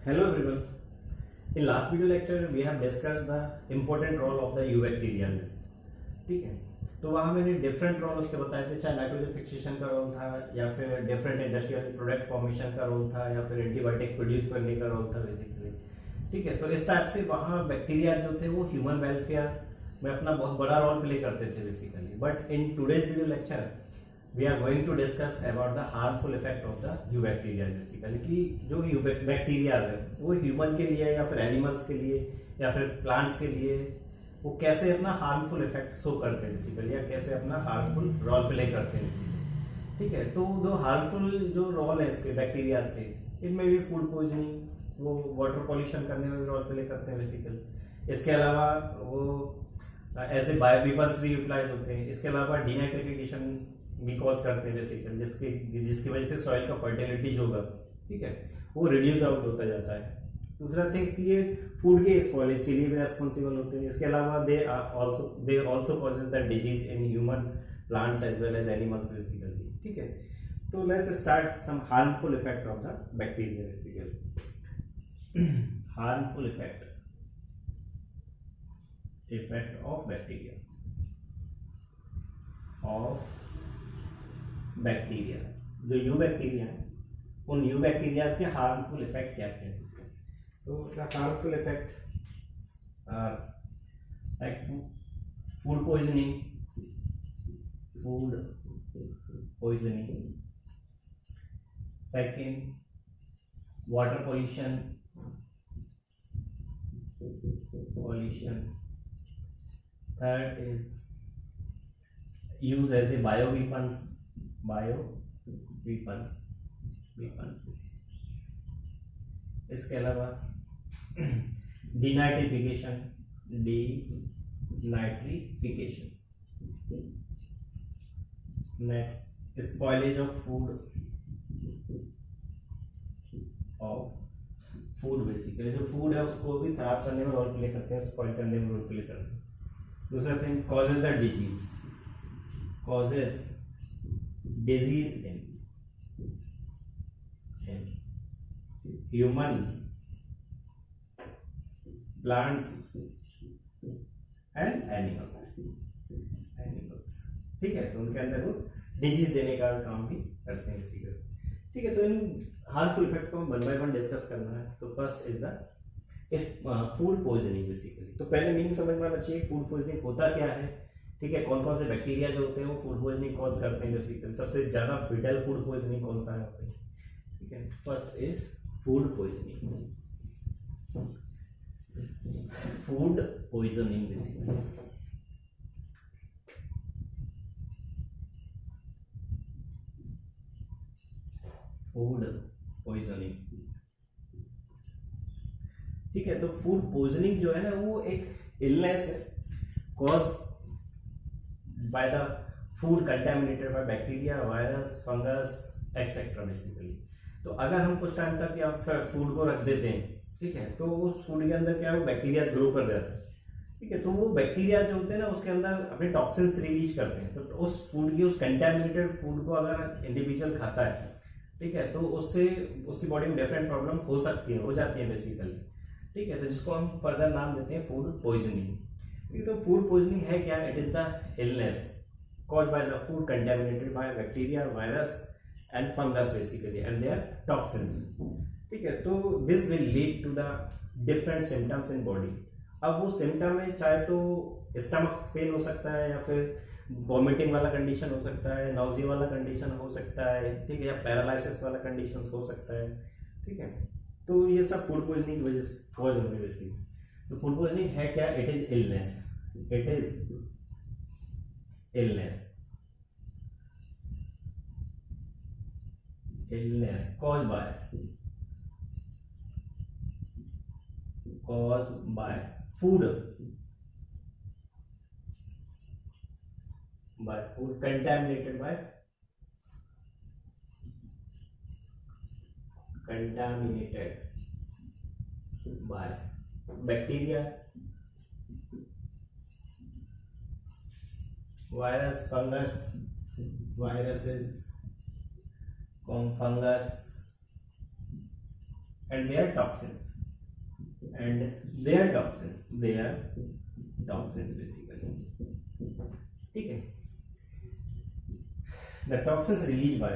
Hello everyone. In last video lecture we have discussed the important role of the U bacteria. ठीक है, तो वहाँ मैंने different role उसके बताए थे, चाहे नाइट्रोजन फिक्सेशन का रोल था या फिर डिफरेंट इंडस्ट्रियल प्रोडक्ट फॉर्मेशन का रोल था या फिर एंटीबायोटिक प्रोड्यूस करने का रोल था बेसिकली। ठीक है, तो इस टाइप से वहाँ बैक्टीरिया जो थे वो ह्यूमन वेलफेयर में अपना बहुत बड़ा रोल प्ले करते थे basically. But in today's video lecture we are going to discuss about the harmful effect of the eubacteria basically, कि जो यू बैक्टीरिया है वो ह्यूमन के लिए या फिर एनिमल्स के लिए या फिर प्लांट्स के लिए वो कैसे अपना हार्मफुल इफेक्ट शो करते हैं बेसिकली, या कैसे अपना हार्मफुल रोल प्ले करते हैं बेसिकली। ठीक है, तो जो हार्मफुल जो रोल है इसके बैक्टीरिया के, इनमें भी फूड पॉइजनिंग, वो वाटर पॉल्यूशन करने में भी रोल प्ले करते हैं बेसिकली। इसके अलावा वो एज ए बायो वेपन्स भी यूटिलाइज होते हैं। इसके अलावा डीनाइट्रिफिकेशन भी कॉज करते हैं बेसिकली, जिसकी वजह से सॉइल का फर्टिलिटी जो होगा, ठीक है, वो रिड्यूस आउट होता जाता है। दूसरा थिंग्स कि ये फूड के स्पॉइलेज के लिए भी रेस्पॉन्सिबल होते हैं। इसके अलावा they also causes the disease in human, plants as well as animals basically. ठीक है, तो let's start some harmful effect of the bacteria basically. Harmful effect of bacteria जो यू बैक्टीरिया है, उन यू बैक्टीरिया के हार्मफुल इफेक्ट क्या क्या है? तो the harmful effect are like food poisoning, second water pollution, third is use as a bio weapons. इसके अलावा denitrification, next spoilage of food basically, जो फूड है उसको भी खराब करने में रोल प्ले करते हैं, स्पॉइल करने में रोल प्ले करते हैं। दूसरा thing causes the disease in human, plants and animals. ठीक है, तो उनके अंदर वो डिजीज देने का काम भी करते हैं इसी का। ठीक है, तो इन हार्मफुल इफेक्ट को वन बाय वन डिस्कस करना है। तो first is the food poisoning basically. तो पहले मीनिंग समझ में आना चाहिए फूड पॉइजनिंग होता क्या है। ठीक है, कौन कौन से बैक्टीरिया जो होते हैं वो फूड पॉइजनिंग कॉज करते हैं बेसिकली। सबसे ज्यादा फेटल फूड पॉइजनिंग कौन सा है? ठीक है, first is food poisoning basically. Food poisoning, ठीक है, तो फूड पॉइजनिंग जो है ना वो एक इलनेस है cause by the food contaminated by bacteria, virus, fungus etcetera basically. तो अगर हम कुछ टाइम तक या फूड को रख देते हैं, ठीक है, तो उस फूड के अंदर क्या है, वो बैक्टीरिया ग्रो कर जाता है। ठीक है, तो वो बैक्टीरिया जो होते हैं ना उसके अंदर अपने टॉक्सिन्स रिलीज करते हैं। तो उस फूड की, उस कंटेमिनेटेड फूड को अगर इंडिविजुअल खाता है, ठीक है, तो उससे उसकी बॉडी में डिफरेंट प्रॉब्लम हो जाती है बेसिकली। ठीक है, तो जिसको हम फर्दर नाम देते हैं फूड पॉइजनिंग। तो फूड पॉइजनिंग है क्या? It is the illness caused by the food contaminated by bacteria, virus and fungus basically and their toxins. ठीक है, तो this will lead to the different symptoms in body. अब वो symptom है, चाहे तो स्टमक पेन हो सकता है या फिर वॉमिटिंग वाला कंडीशन हो सकता है, नाउजिया वाला कंडीशन हो सकता है, ठीक है, या पैरालिसिस वाला कंडीशन हो सकता है। ठीक है, तो ये सब फूड पॉइजनिंग की वजह से कॉज होंगे बेसिकली। तो फूड पॉइजनिंग है क्या? It is illness caused by food contaminated by bacteria, virus, viruses, fungus, and their toxins basically. ठीक है, the toxins released by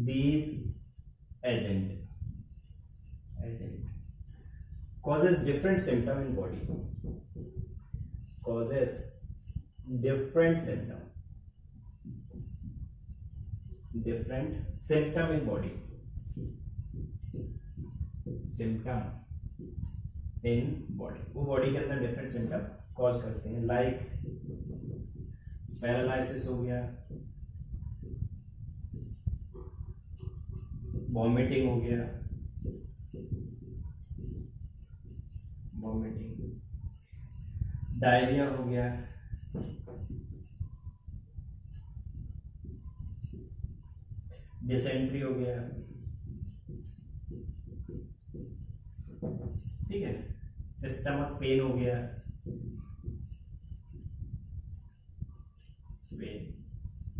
these agents, causes different symptom in body, different symptom in body, वो body के अंदर different symptom cause करते हैं, like paralysis हो गया, vomiting हो गया, डायरिया हो गया, डिसेंट्री हो गया, ठीक है, स्टमक पेन हो गया,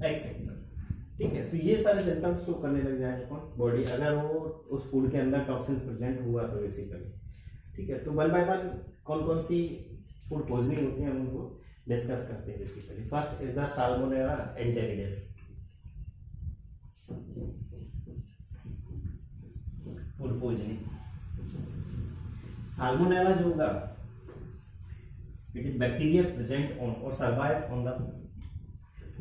एक्सेट्रा। ठीक है, तो ये सारे सिम्टम्स शो करने लग जाए कौन, बॉडी, अगर वो उस फूड के अंदर टॉक्सिन्स प्रेजेंट हुआ तो बेसिकली। ठीक है, तो वन बाय वन कौन कौन सी फूड पॉइजनिंग होती है हम उनको डिस्कस करते हैं basically. First is the salmonella enteritidis, food poisoning. Salmonella जो होगा, it is bacteria present on और survive on the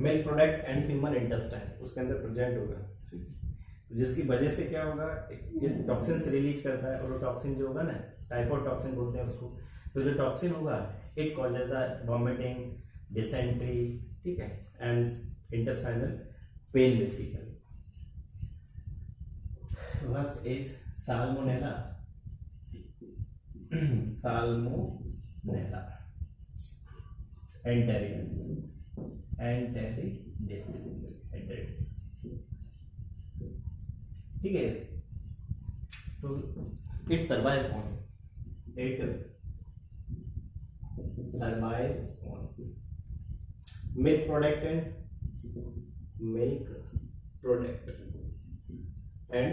milk product and human intestine, उसके अंदर प्रेजेंट होगा, तो जिसकी वजह से क्या होगा, ये टॉक्सिन रिलीज करता है, और वो टॉक्सिन जो होगा ना, टाइफॉइड टॉक्सिन बोलते हैं उसको। तो जो टॉक्सिन होगा, it causes the vomiting, dysentery, ठीक है, and intestinal pain basically. First is salmonella, enteritidis, ठीक है। तो it survive on milk product and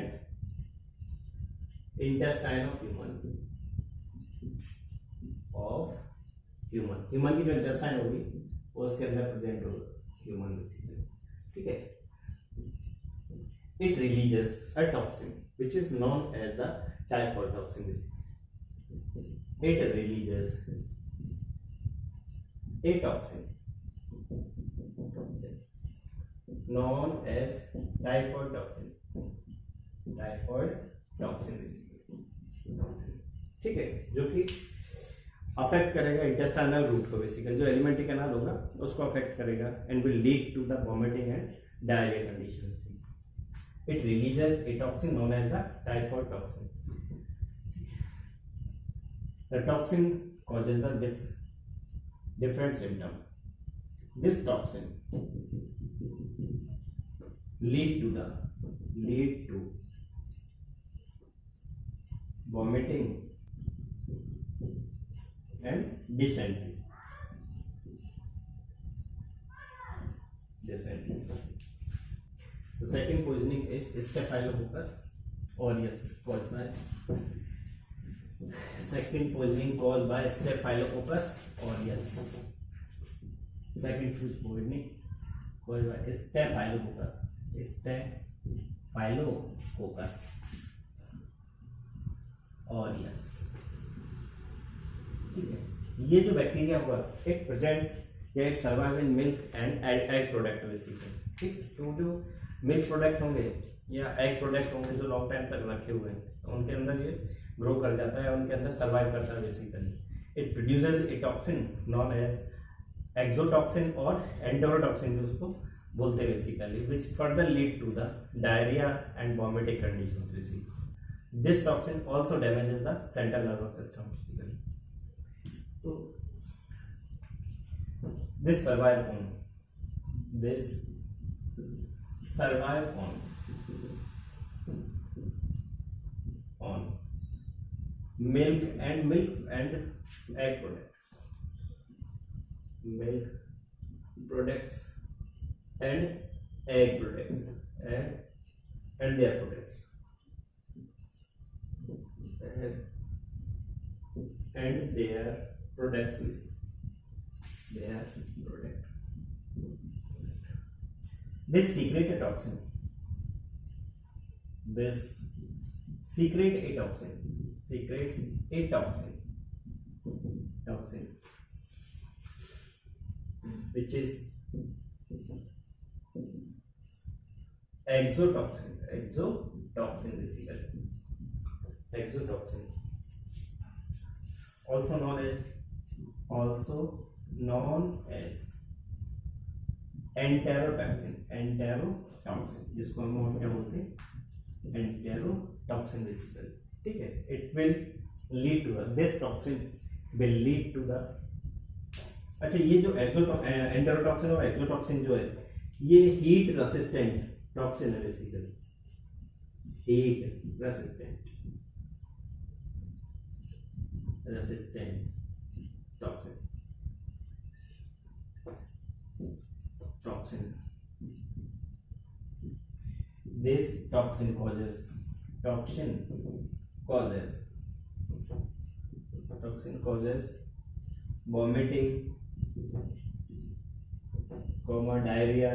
intestine of human की जो इंटेस्टाइन होगी वो उसके अंदर प्रेजेंट होगा, ह्यूमन बेसिकली। ठीक है, it releases a toxin which is known as the typhoid toxin basically. It releases a toxin known as typhoid toxin basically. ठीक है, जो कि अफेक्ट करेगा इंटेस्टाइनल रूट को बेसिकली, जो एलिमेंट्री कैनाल होगा उसको अफेक्ट करेगा and will lead to the vomiting and diarrhoea condition. It releases a toxin known as the typhoid toxin. The toxin causes the different symptom. This toxin lead to vomiting and dysentery. The second poisoning is Staphylococcus aureus caused by Staphylococcus aureus caused by Staphylococcus aureus। ठीक है, ये जो bacteria हुआ, it present या it survive in milk and egg product basically. ठीक, तो जो milk product होंगे या एग प्रोडक्ट होंगे जो लॉन्ग टाइम तक रखे हुए हैं, तो उनके अंदर ये ग्रो कर जाता है, उनके अंदर सर्वाइव करता है basically. It produces a toxin known as exotoxin और एंटेरोटॉक्सिन, जो उसको बोलते हैं basically, which further lead to the diarrhoea and vomiting conditions basically. This toxin also damages the central nervous system basically. तो this survive on milk and egg products, milk products and egg products and their products and their products is their product. This secrete a toxin. This secrete a toxin. Secretes a toxin. Toxin, which is exotoxin. Exotoxin basically. Exotoxin. Also known as enterotoxin. Enterotoxin जिसको हम क्या बोलते हैं, enterotoxin basically. ठीक है, it will lead to this toxin will lead to the. अच्छा, ये जो एंटेरोटॉक्सिन और एक्सोटॉक्सिन जो है ये हीट रेसिस्टेंट टॉक्सिन है basically. Heat resistant toxin. This toxin causes vomiting, diarrhea,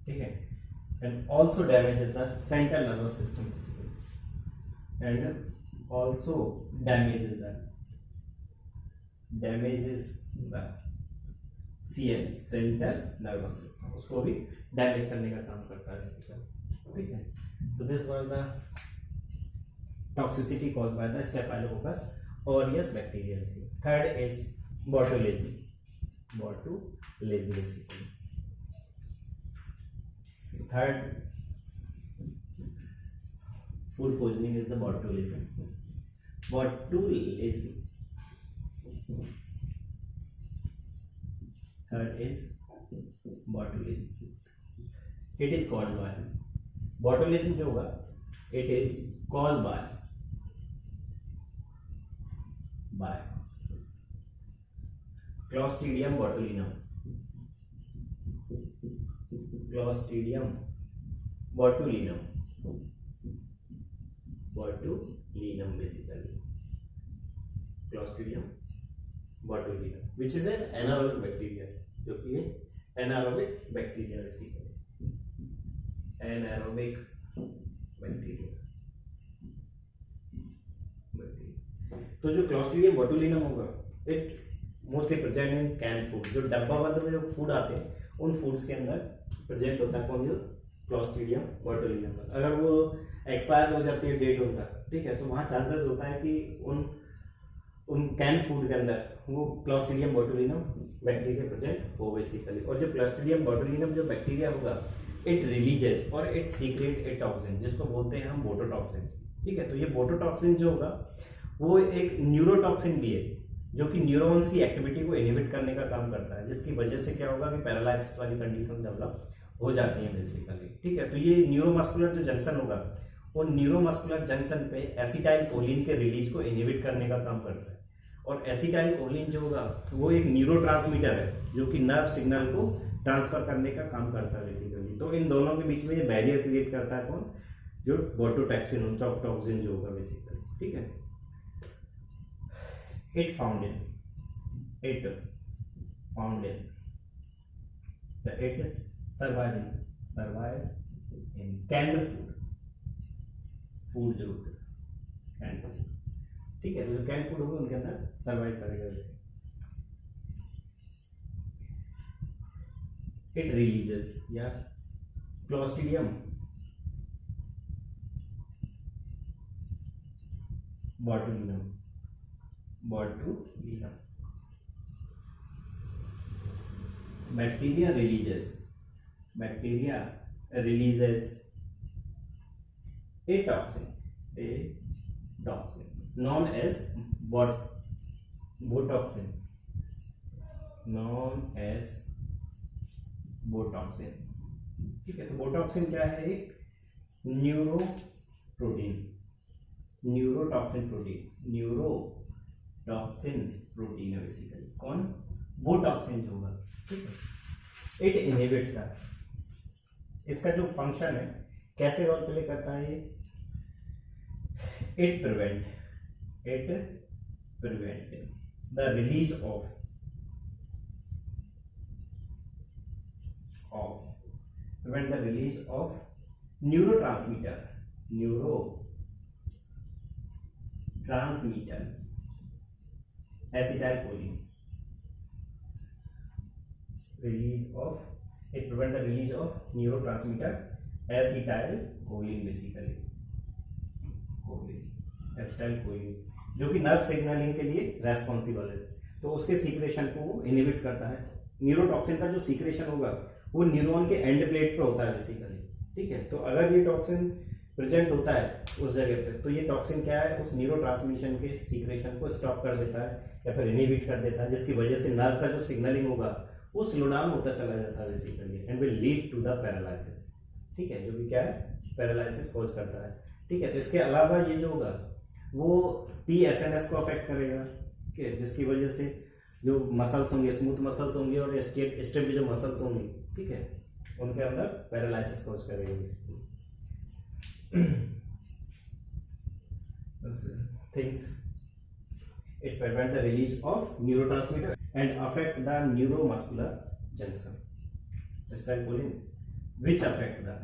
ठीक है, and also damages the central nervous system and also damages the CN, central nervous system, उसको भी डैमेज करने का काम करता है बेसिकली. ठीक है, तो this was the toxicity caused by the staphylococcus aureus bacteria. Third is botulism. Basically third food poisoning is the botulism. Third is botulism. It is caused by botulism जो होगा, it is caused by Clostridium botulinum. Basically Clostridium botulinum, which is an anaerobic bacteria. जो कि है anaerobic bacteria basically. Anaerobic bacteria. तो जो Clostridium botulinum होगा, it mostly present in canned food. जो डब्बा बंद में जो फूड आते हैं उन फूड्स के अंदर प्रेजेंट होता है कौन, जो Clostridium botulinum. अगर वो एक्सपायर हो जाती है डेट उनका, ठीक है, तो वहाँ चांसेस होता है कि उन कैन फूड के अंदर वो क्लॉस्ट्रीडियम बोटुलिनम बैक्टीरिया प्रेजेंट हो बेसिकली. और जो क्लॉस्ट्रीडियम बोटुलिनम जो बैक्टीरिया होगा, इट रिलीजेस और इट सीक्रेट ए टॉक्सिन जिसको बोलते हैं हम बोटोटॉक्सिन. ठीक है, तो ये बोटोटॉक्सिन जो होगा वो एक न्यूरोटॉक्सिन भी है जो कि न्यूरॉन्स की एक्टिविटी को इनहिबिट करने का काम करता है, जिसकी वजह से क्या होगा कि पैरालिसिस वाली कंडीशन डेवलप हो जाती है बेसिकली. ठीक है, तो ये न्यूरोमस्कुलर जो जंक्शन होगा वो न्यूरोमस्कुलर जंक्शन पे एसिटाइल कोलिन के रिलीज को इनहिबिट करने का काम करता है. और एसिटाइल कोलिन जो होगा वो एक न्यूरोट्रांसमीटर है जो कि नर्व सिग्नल को ट्रांसफर करने का काम करता है बेसिकली. तो इन दोनों के बीच में ये बैरियर क्रिएट करता है कौन, जो बोटोटॉक्सिन टॉक्सिन जो होगा बेसिकली. ठीक है, it found in survived in canned food जो होगा canned food. ठीक है, जो कैन फूड होगा उनके अंदर सर्वाइव करेगा वैसे. इट रिलीजेस या Clostridium botulinum bacteria releases a toxin known as botoxin. ठीक है, तो बोटॉक्सिन क्या है? एक न्यूरोटॉक्सिन प्रोटीन है बेसिकली। कौन? बोटॉक्सिन जो होगा, ठीक है। इट इनहिबिट्स द, इसका जो फंक्शन है कैसे रोल प्ले करता है ये? It prevent the release of neurotransmitter acetylcholine, it prevent the release of neurotransmitter acetylcholine basically, acetylcholine जो कि नर्व सिग्नलिंग के लिए रेस्पॉन्सिबल है, तो उसके सीक्रेशन को वो इनहिबिट करता है। न्यूरोटॉक्सिन का जो सीक्रेशन होगा वो न्यूरॉन के एंड प्लेट पे होता है बेसिकली, ठीक है। तो अगर ये टॉक्सिन प्रेजेंट होता है उस जगह पे, तो ये टॉक्सिन क्या है? उस न्यूरोट्रांसमिशन के सीक्रेशन को स्टॉप कर देता है या फिर इनहिबिट कर देता है, जिसकी वजह से नर्व का जो सिग्नलिंग होगा वो स्लो डाउन होता चला जाता है basically, and will lead to the paralysis, ठीक है, जो कि क्या है? पैरालिसिस कॉज करता है, ठीक है। तो इसके अलावा ये जो होगा वो PSNS को अफेक्ट करेगा, ठीक है, जिसकी वजह से जो मसल्स होंगे, स्मूथ मसल्स होंगे और स्टेप जो मसल्स होंगी, ठीक है, उनके अंदर पैरालिसिस कॉज करेगा basically. Things, it prevent the release of neurotransmitter and affect the neuromuscular junction. Acetylcholine, which affect the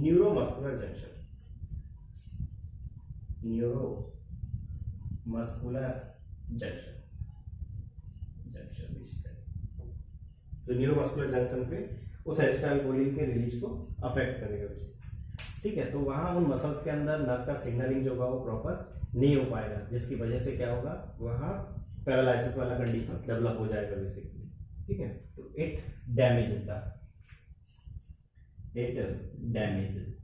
neuromuscular junction. तो न्यूरोमस्कुलर जंक्शन पे उस एसिटाइलकोलिन के रिलीज को अफेक्ट करेगा वैसे, ठीक है। तो वहां उन मसल्स के अंदर नर्व का सिग्नलिंग जो होगा वो प्रॉपर नहीं हो पाएगा, जिसकी वजह से क्या होगा? वहां पैरालिसिस वाला कंडीशन डेवलप हो जाएगा बेसिकली, ठीक है। तो it damages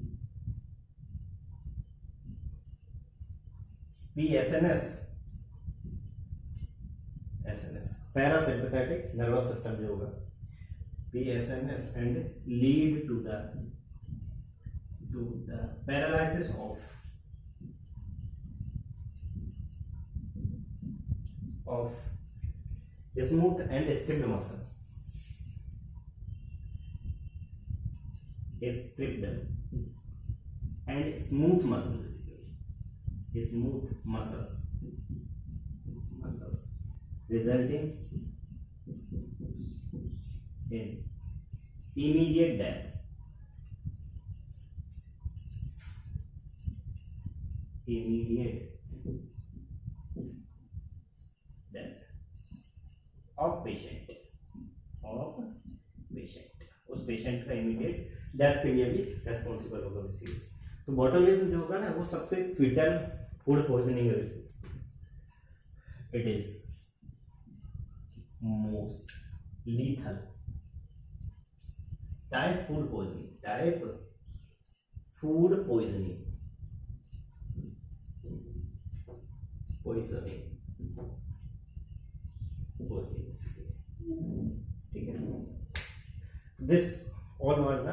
PSNS parasympathetic nervous system जो होगा, PSNS, and lead to the paralysis of smooth and striped muscle, smooth muscles resulting in immediate death of patient, उस पेशेंट का इमीडिएट डेथ के लिए भी रेस्पॉन्सिबल होगा बेसिकली। तो बोटुलिज्म जो होगा ना वो सबसे फिटल फूड पॉइजनिंग है, it is most lethal type food poisoning ठीक है। This all was the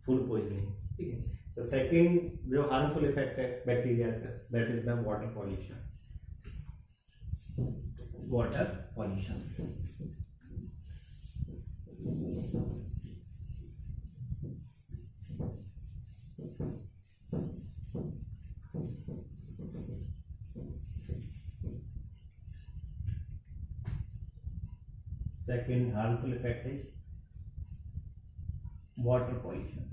food poisoning, ठीक है। तो सेकेंड जो हार्मफुल इफेक्ट है बैक्टीरिया का, that is the water pollution. Second harmful effect is water pollution.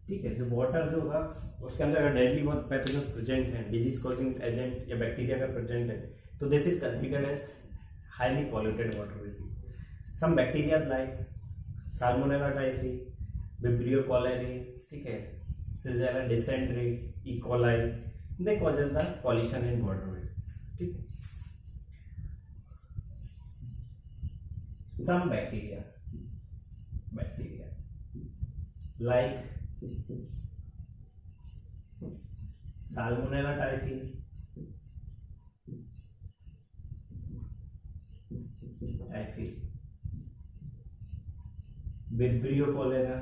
ठीक है। जो वाटर जो होगा उसके अंदर अगर डेडली पैथोजन प्रेजेंट है, डिजीज कॉजिंग एजेंट या बैक्टीरिया का प्रेजेंट है, तो this is considered as highly polluted water. Some bacterias like salmonella typhi, vibrio cholerae, ठीक है, shigella dysentery, E coli, they causes the pollution in waterways, ठीक है। some bacteria like salmonella typhi, vibrio cholera,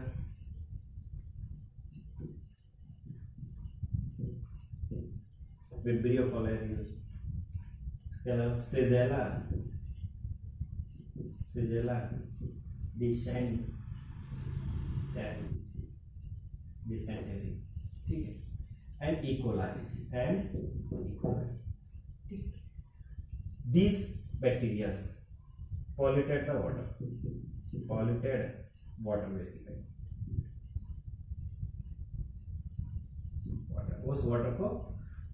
vibrio choleraeus, इसके अलावा shigella, shigella dysentery, ठीक है, and E coli, ठीक। These bacteria polluted the water, basically, उस वाटर को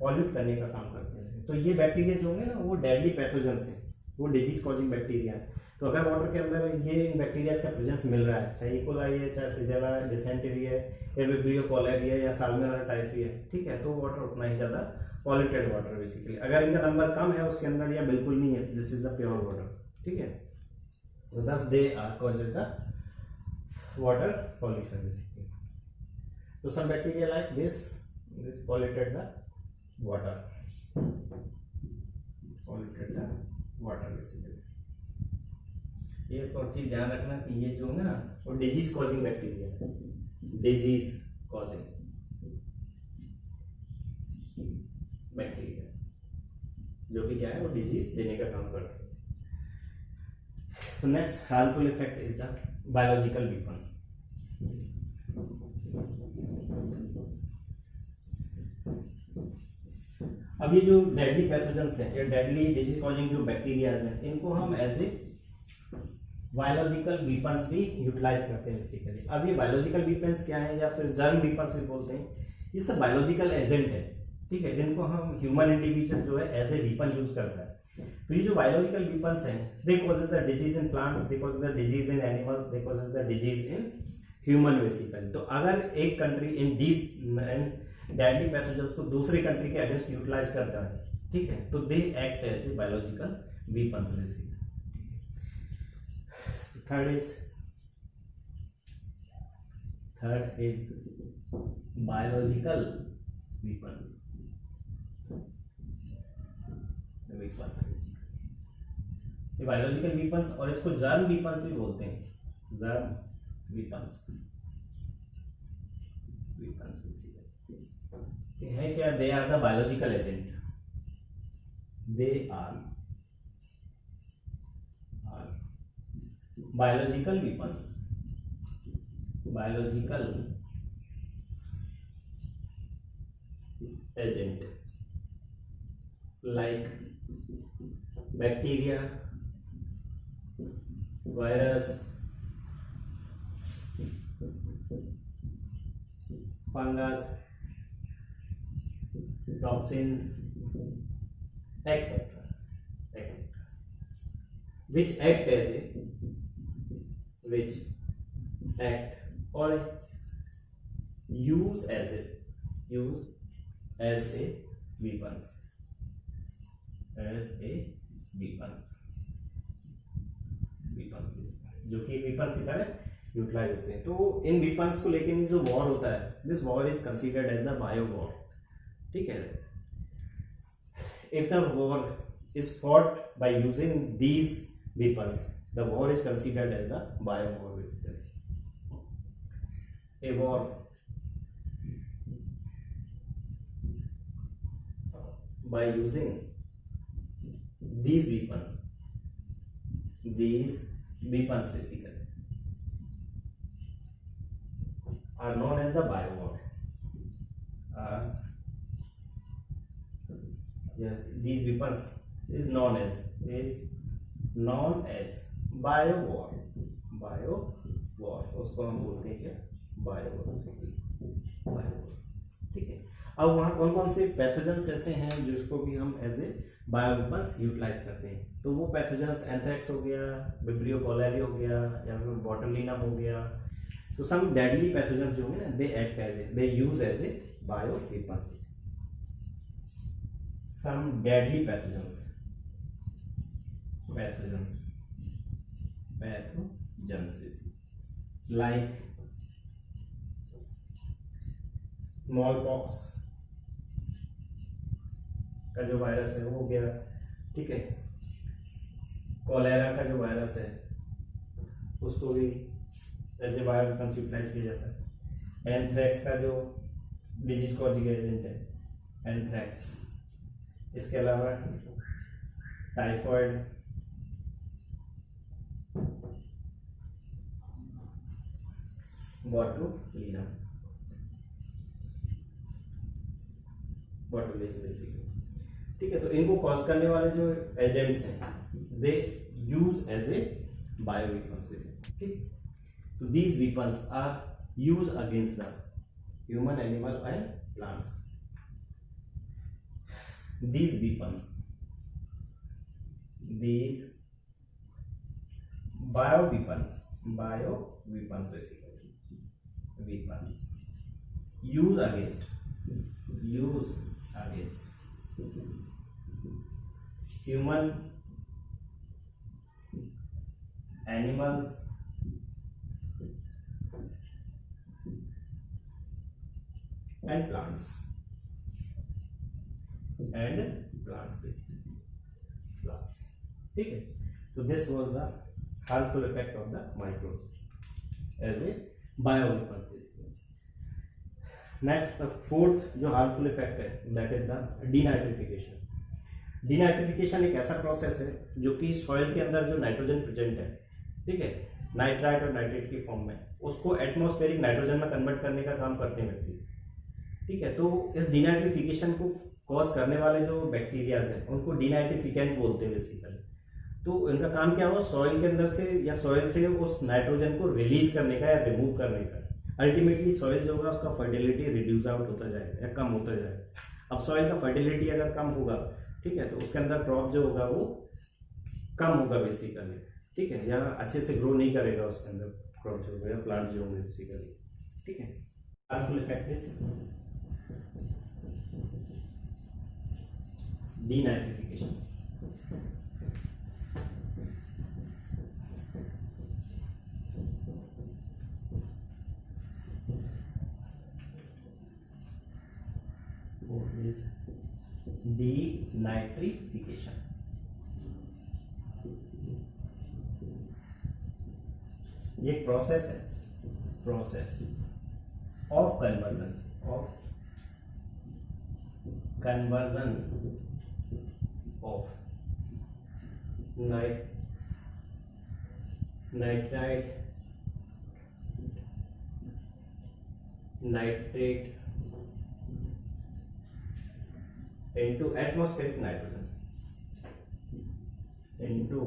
pollute करने का काम करते हैं। तो ये बैक्टीरिया जो होंगे ना वो डेडली पैथोजेंस है, वो डिजीज कॉजिंग बैक्टीरिया है। तो अगर वाटर के अंदर ये बैक्टीरिया का प्रेजेंस मिल रहा है, चाहे इकोलाई है, चाहे सिजेला डिसेंटेरी है, या विब्रियो कोलेरी है, या साल्मोनेला टाइफी है, ठीक है, तो वाटर उतना ही ज्यादा पॉल्यूटेड वाटर बेसिकली। अगर इनका नंबर कम है उसके अंदर या बिल्कुल नहीं है, this is the pure water, ठीक है। तो thus they are causes the water pollution basically. So some bacteria like this polluted the water, basically. ये एक और चीज ध्यान रखना कि ये जो है ना वो डिजीज कॉजिंग बैक्टीरिया है, डिजीज कॉजिंग बैक्टीरिया जो कि क्या है वो डिजीज देने का काम करते हैं। तो next harmful effect is the biological weapons. अब ये जो डेडली पैथोजेंस है या डेडली डिजीज कॉजिंग जो बैक्टीरियाज हैं, इनको हम एज ए बायोलॉजिकल वीपन्स भी यूटिलाइज करते हैं बेसिकली। अब ये बायोलॉजिकल वीपन्स क्या है या फिर जर्म वीपन्स भी बोलते हैं, ये सब बायोलॉजिकल एजेंट है, ठीक है, जिनको हम ह्यूमन इंडिविजुअल जो है एज ए वीपन यूज करता है। तो ये जो बायोलॉजिकल वीपन्स हैं, they causes the disease in plants, they causes the disease in animals, they causes the disease in human basically. तो अगर एक country in these deadly pathogens को दूसरी कंट्री के अगेंस्ट यूटिलाइज करता है, ठीक है, तो they act as a biological weapons basically. Third is biological weapons. ये बायोलॉजिकल वीपन्स और इसको जर्म वीपन्स भी बोलते हैं, जर्म वीपन्स है क्या? They are the biological agent, they are biological weapons, biological agent like bacteria, virus, fungus, toxins, etc., which act or use as a weapons, जो कि weapons की तरह यूटिलाइज होते हैं। तो इन weapons को लेके जो वॉर होता है, this war is considered as the bio war, ठीक है। If the war is fought by using these weapons, the war is considered as the bio war basically. A war by using these weapons basically are known as the bio war. These weapons is known as bio war. उसको हम बोलते हैं क्या? Bio war, ठीक है। अब वहाँ कौन कौन से पैथोजेंस ऐसे हैं जिसको भी हम as a bio weapons utilise करते हैं? तो वो पैथोजेंस एंथ्रेक्स हो गया, विब्रियो कोलेरी हो गया, या फिर बोटुलिनम हो गया। तो सम डेडली पैथोजेंस जो होंगे ना, they use as a bio weapons. Some deadly pathogens like smallpox, का जो वायरस है वो हो गया, ठीक है। कोलेरा का जो वायरस है उसको भी एज ए बायोवेपन्स यूटिलाइज किया जाता है। एंथ्रेक्स का जो डिजीज कॉजिंग एजेंट है एंथ्रेक्स, इसके अलावा टाइफॉइड, बोटुलिज्म बेसिकली, ठीक है। तो इनको कॉज करने वाले जो एजेंट्स हैं दे यूज एज ए बायोवेपन्स, ठीक। तो these weapons are use against the human, animal and plants. These weapons basically, weapons use against human, animals and plants basically, plants, ठीक है। तो this was the harmful effect of the microbes as a bioweapons basically. Next the fourth जो harmful effect है that is the denitrification. Denitrification एक ऐसा process है जो कि सॉइल के अंदर जो नाइट्रोजन प्रेजेंट है, ठीक है, नाइट्राइट और नाइट्रेट की फॉर्म में, उसको एटमॉस्फेरिक नाइट्रोजन में कन्वर्ट करने का काम करते हैं व्यक्ति, ठीक है। तो इस डीनाइट्रिफिकेशन को कॉज करने वाले जो बैक्टीरियाज हैं उनको डीनाइट्रिफिकेंट बोलते हैं बेसिकली। तो इनका काम क्या हो, सॉइल के अंदर से या सॉइल से उस नाइट्रोजन को रिलीज करने का या रिमूव करने का। अल्टीमेटली सॉइल जो होगा उसका फर्टिलिटी रिड्यूस आउट होता जाएगा या कम होता जाएगा। अब सॉइल का फर्टिलिटी अगर कम होगा, ठीक है, तो उसके अंदर क्रॉप जो होगा वो कम होगा बेसिकली, ठीक है, या अच्छे से ग्रो नहीं करेगा उसके अंदर क्रॉप जो होगा या प्लांट जो होंगे बेसिकली, ठीक है। Harmful effect is denitrification. What is denitrification? ये एक प्रोसेस है, process of conversion of nitrate into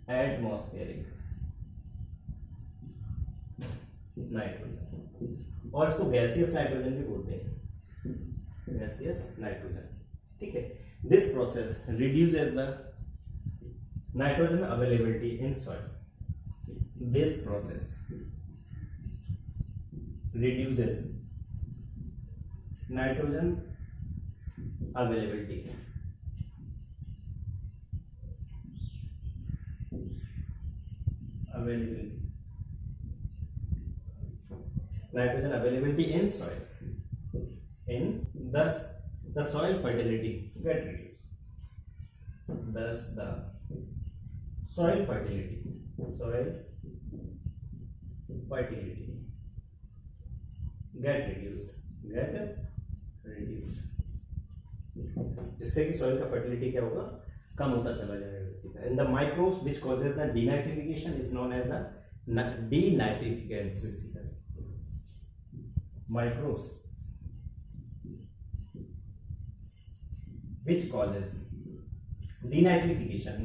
atmospheric nitrogen, और इसको गैसियस नाइट्रोजन भी बोलते हैं, गैसियस नाइट्रोजन, ठीक है। This process reduces the nitrogen availability in soil. This process reduces nitrogen availability nitrogen availability in soil, thus the soil fertility get reduced. Thus the soil fertility get reduced, जिससे कि soil का fertility क्या होगा, कम होता चला जाएगा। And the microbes which causes the denitrification is known as the denitrificants. Microbes which causes denitrification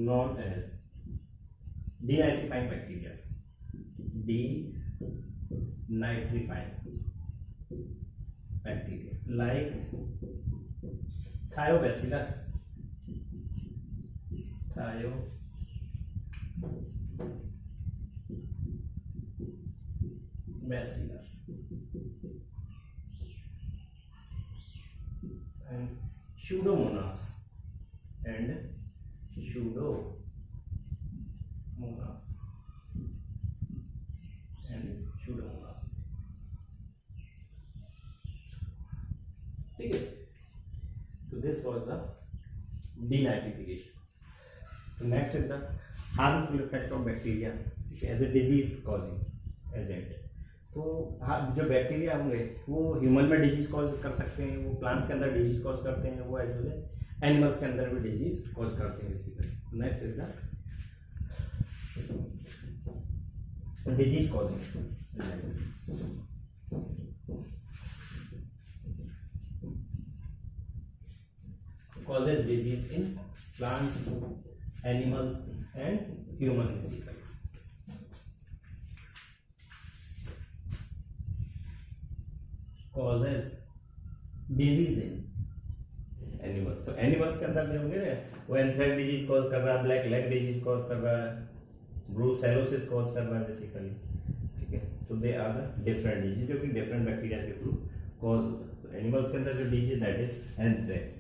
known as denitrifying bacteria, like thiobacillus, and Pseudomonas and Pseudomonas. ठीक है, तो दिस वाज द डीनाइट्रिफिकेशन। तो next is the harmful effect of bacteria as a disease causing agent. तो जो bacteria होंगे वो human में disease cause कर सकते हैं, वो प्लांट्स के अंदर डिजीज कॉज करते हैं, वो एज वेल एनिमल्स के अंदर भी डिजीज कॉज करते हैं basically. Next is the disease causing. causes disease in plants, animals and human basically. Causes disease in animals. तो एनिमल्स के अंदर जो होंगे ना, वो एंथ्रेक्स डिजीज कॉज कर रहा है, ब्लैक लेग डिजीज कॉज कर रहा है, ब्रूसेलोसिस कॉज कर रहा है बेसिकली। ठीक है, तो they are the different disease जो कि डिफरेंट बैक्टीरिया के थ्रू कॉज होता है। एनिमल्स के अंदर जो डिजीज दैट इज एंथ्रेक्स।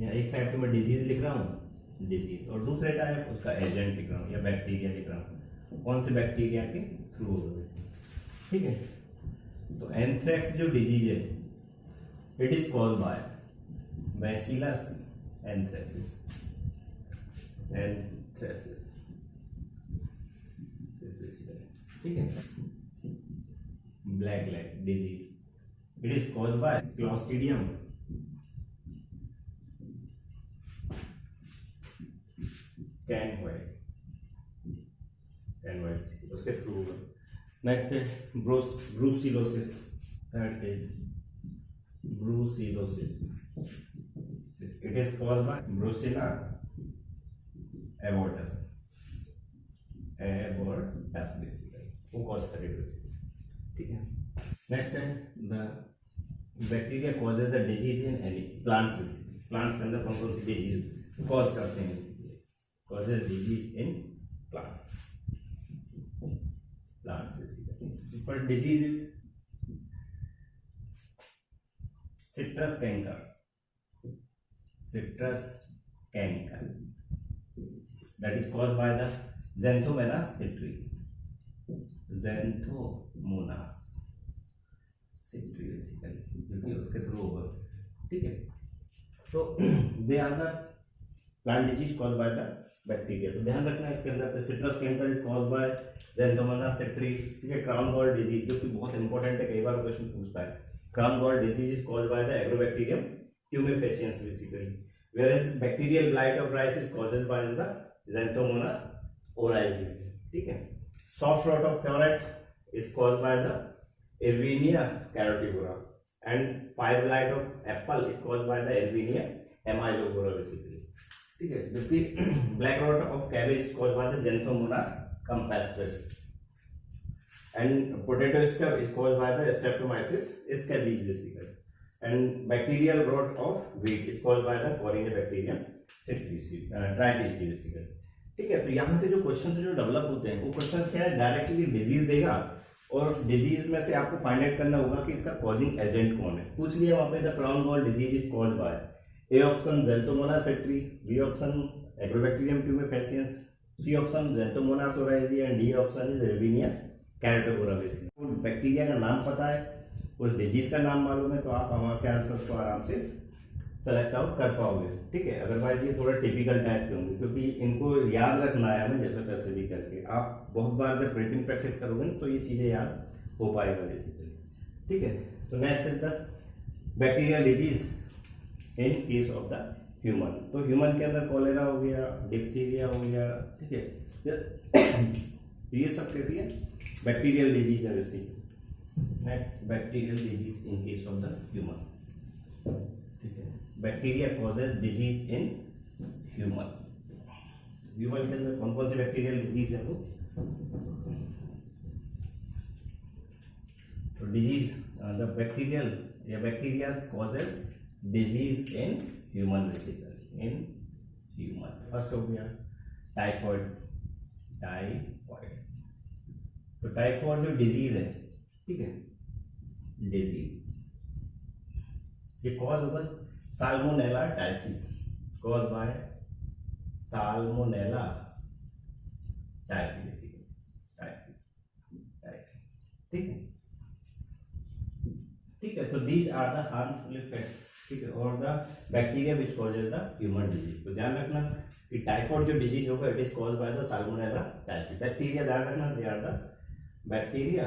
यहाँ एक साइड पे मैं डिजीज लिख रहा हूँ डिजीज, और दूसरे टाइप उसका एजेंट लिख रहा हूँ या बैक्टीरिया लिख रहा हूँ, कौन से बैक्टीरिया के थ्रू होगा। ठीक है, तो एंथ्रेक्स जो डिजीज है it is caused by bacillus anthracis. Anthracis, ठीक है। Black leg disease it is caused by clostridium canvide, उसके थ्रू होगा। नेक्स्ट है brucellosis, that is brucellosis, it is caused by brucella abortus, abortus basically वो cause करेगा। ठीक है, next है the bacteria causes the disease in any plants. Basically plants के अंदर कौन कौन सी डिजीज कॉज करते हैं, causes disease in plants basically. But disease is citrus canker, that is caused by the Xanthomonas citri, basically, क्योंकि उसके through होगा। ठीक है, तो they are the plant disease caused by the bacteria. तो ध्यान रखना इसके अंदर citrus canker is caused by Xanthomonas citri. ठीक है, क्राउन गॉल डिजीज जो कि बहुत इंपॉर्टेंट है, कई बार क्वेश्चन पूछता है। Crown gall disease is caused by the agrobacterium tumefaciens basically, whereas bacterial blight of rice is caused by the xanthomonas oryzae. ठीक है, soft rot of carrot is caused by the erwinia carotovora and fire blight of apple is caused by the erwinia amylovora basically. ठीक है, जबकि black rot of cabbage is caused by the xanthomonas campestris and potato scab is caused by the Streptomyces scabies basically, and bacterial growth of wheat is caused by the corynebacterium tritici basically. ठीक है, तो यहाँ से जो questions जो develop होते हैं वो क्वेश्चंस क्या है, डायरेक्टली डिजीज देगा और डिजीज में से आपको फाइंड आउट करना होगा कि इसका कॉजिंग एजेंट कौन है। पूछ लिया वहां पे the crown gall disease is caused by A option xanthomonas citri, B option agrobacterium tumefaciens, C option xanthomonas oryzae and D option is erwinia carotovora basically. Bacteria का नाम पता है, उस डिजीज का नाम मालूम है, तो आप वहां से आंसर को आराम से सेलेक्ट आउट कर पाओगे। ठीक है, अदरवाइज ये थोड़ा टिपिकल टाइप के होंगे क्योंकि इनको याद रखना है हमें जैसे तैसे भी करके। आप बहुत बार जब प्रिंटिंग प्रैक्टिस करोगे तो ये चीजें याद हो पाएगा बेसिकली। ठीक है, तो next is the bacterial disease in case of the human. तो ह्यूमन के अंदर कॉलेरा हो गया, डिप्थीरिया हो गया। ठीक है, ये सब कैसी है, बैक्टीरियल डिजीज है basically. Next bacterial disease in case of the human. ठीक है, bacteria causes disease in human. Human के अंदर कौन कौन सी बैक्टीरियल डिजीज है वो, तो डिजीज द बैक्टीरियल या bacteria causes disease in human basically, in human. First हो गया टाइफॉइड। तो टाइफॉइड जो डिजीज है, ठीक है, डिजीज ये कॉज होगा Salmonella typhi, cause by Salmonella typhi basically, typhi. ठीक है, ठीक है। तो these are the harmful effect, ठीक है, और the bacteria which causes the human disease. तो ध्यान रखना कि टाइफॉइड जो डिजीज होगा it is cause by the Salmonella typhi. Bacteria ध्यान रखना, दे आर द बैक्टीरिया,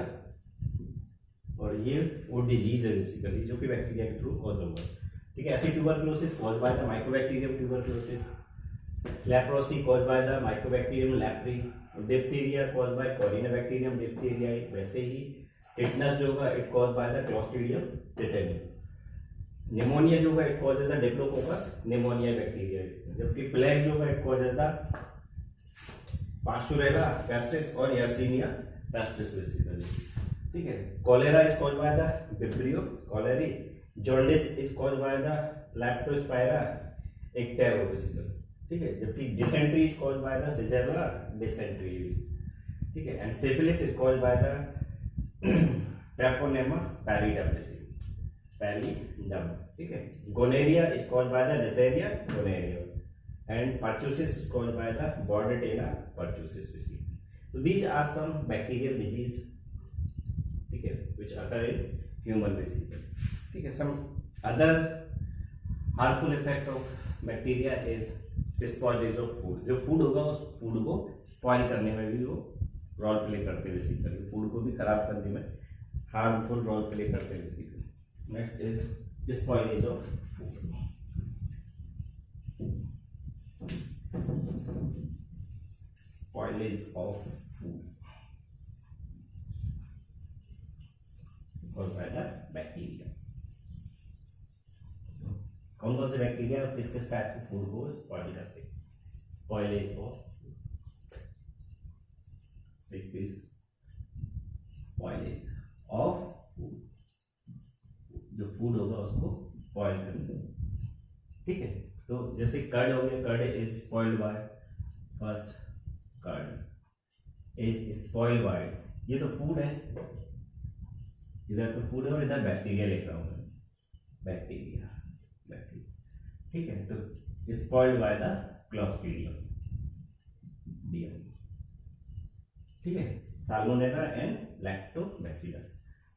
और ये वो डिजीज है बेसिकली जो कि बैक्टीरिया के थ्रू कॉज होगा, ठीक है। ऐसी tuberculosis cause by the microbacterium tuberculosis, leprosy cause by the microbacterium leprae, diphtheria cause by corynebacterium diphtheriae. वैसे ही टिटनस जो होगा it cause by the clostridium titanium. Pneumonia जो होगा it causes the diplococcus pneumoniae bacteria, जबकि plague जो होगा it causes the pasteurella pestis और यर्सीनिया पेस्टिस बेसिकली, ठीक है। Cholera is cause by the vibrio cholerae, jaundice is cause by the leptospira इक्टेरो basically, ठीक है। जबकि dysentery is cause by the shigella dysentery, ठीक है। And syphilis is cause by the treponema pallidum basically, pallidum, ठीक है। Gonorrhoea is cause by the neisseria gonorrhoeae, and pertussis is cause by the bordetella pertussis basically. तो these are some bacterial disease, ठीक है, which occur in human basically, ठीक है। some other harmful effect of bacteria is spoilage of food। जो food होगा उस food को spoil करने में भी वो रोल प्ले करते हैं बेसिकली, फूड को भी खराब करने में हार्मफुल रोल प्ले करते हैं basically. Next is spoilage of food. Spoilage of food caused by the bacteria। कौन कौन से बैक्टीरिया और किस किस टाइप के फूड को स्पॉइल करते हैं? Spoilage of spoilage of food, जो फूड होगा उसको स्पॉइल करते हैं, ठीक है। तो जैसे कर्ड हो गया, curd is spoiled by, first curd is spoiled by, ये तो फूड है, इधर तो फूड है और इधर बैक्टीरिया लिख रहा हूं मैं, बैक्टीरिया बैक्टीरिया, ठीक है। तो स्पॉइल्ड बाय द क्लोस्ट्रीडियम डीएम, ठीक है, साल्मोनेला एंड लैक्टोबैसिलस,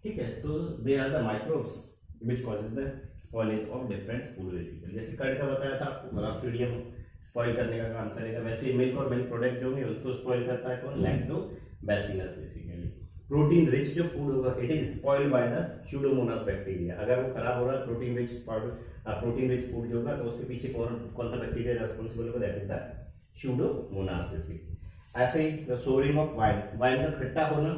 ठीक है। तो they are the microbes which causes the spoilage of different food basically. जैसे कर्ड का बताया था आपको, क्लोस्ट्रीडियम स्पॉइल करने का काम करेगा, वैसे मिल्क और मिल्क प्रोडक्ट जो होंगे उसको स्पॉइल करता है कौन? Lactobacillus basically. प्रोटीन रिच जो फूड होगा it is spoiled by the Pseudomonas bacteria. अगर वो खराब हो रहा है प्रोटीन रिच फूड जो होगा तो उसके पीछे कौन सा बैक्टीरिया रेस्पॉन्सिबल होगा? That is the pseudomonas basically. ऐसे ही the souring of wine, wine का खट्टा होना,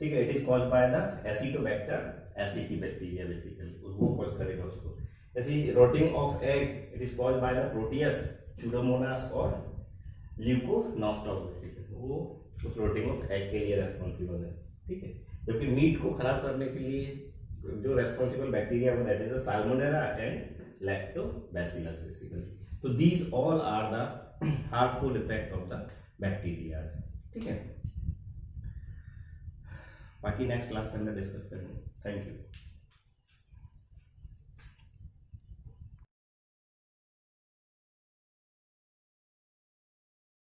ठीक है, it is caused by the acetobacter aceti bacteria basically, वो कॉज करेगा उसको। ऐसे ही rotting of egg, it is caused by the proteus pseudomonas और ल्यूकोनोस्टॉक बेसिकली, वो उस रोटिंग ऑफ एग के लिए रेस्पॉन्सिबल है, ठीक है। जबकि मीट को खराब करने के लिए जो रेस्पॉन्सिबल बैक्टीरिया है that is the salmonella and lactobacillus basically. तो these all are the harmful effect of the bacteria, ठीक है। बाकी नेक्स्ट क्लास के अंदर डिस्कस करेंगे। Thank you.